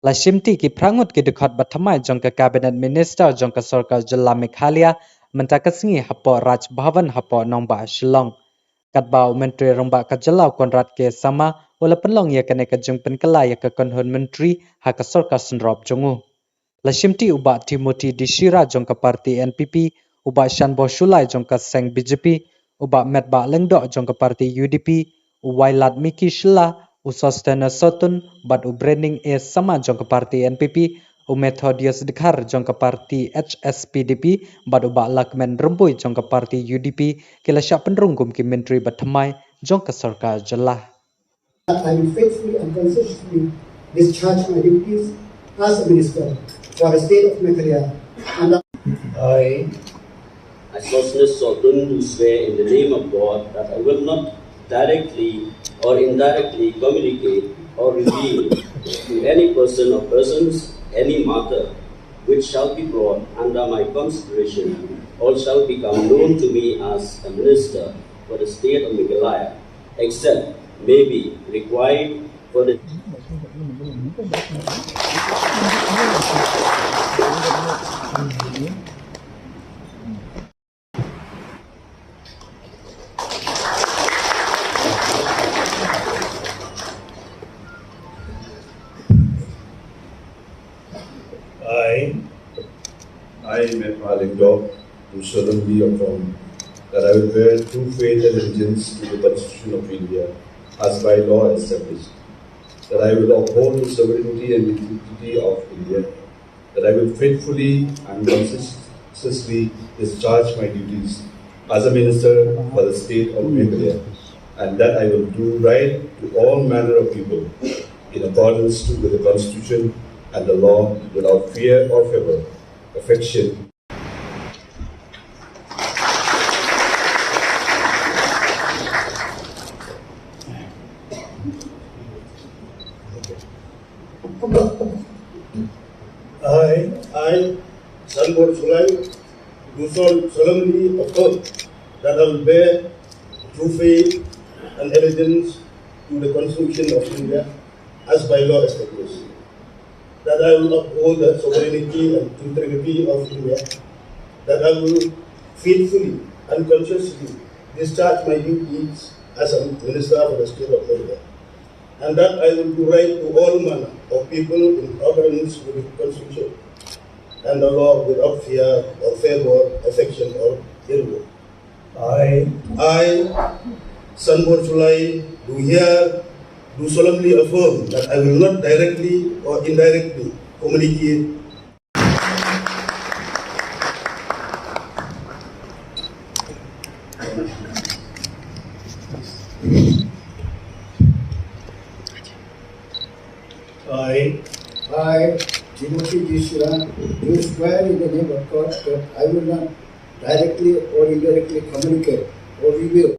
La Shimti ki prangut ki dekat ba Thymmai Jong ka Cabinet Minister Jong ka Sorkar Jylla Meghalaya mentakasngi hapo Raj Bhavan hapo nongba Shillong. Kat bau menteri rongba ka Jylla konrat ke sama wala penlong ya kene ka jung penkala ya ka konhon menteri ha ka Sorkar senrop jongu. La Shimti uba Timothy Dishira Jong ka parti NPP uba Shanbo Shulai Jong ka Seng BJP uba Metba Lengdo Jong ka parti UDP Wailat Miki Shilla Usostena Sotun bat branding sama Jong ka parti NPP Methodius Dekhar Jong ka parti HSPDP bat uba Lakmen Rembui Jong ka parti UDP kila sya penrunggum ki menteri bat Thymmai Jong ka Sorkar Jylla. I will faithfully and consistently discharge my duties as a minister for the state of Meghalaya. And I Associate Sotun do swear in the name of God that I will not directly or indirectly communicate or reveal to any person or persons any matter which shall be brought under my consideration or shall become known to me as a minister for the state of Meghalaya, except may be required for the I, Thymmai Jong, do solemnly affirm that I will bear true faith and allegiance to the Constitution of India as by law established, that I will uphold the sovereignty and integrity of India, that I will faithfully and consistently discharge my duties as a minister for the state of Meghalaya, and that I will do right to all manner of people in accordance with the Constitution and the law without fear or favor, affection. I, Sorkar Jylla, do solemnly affirm that I will bear true faith and allegiance to the Constitution of India as by law established, that I will uphold the sovereignty and integrity of India, that I will faithfully and consciously discharge my duties as a minister for the state of Meghalaya, and that I will do right to all manner of people in accordance with the Constitution and the law without fear or favor, affection or ill will. I, Sorkar Jylla, do solemnly affirm that I will not directly or indirectly communicate I, Timothy Jong, do swear in the name of God that I will not directly or indirectly communicate or reveal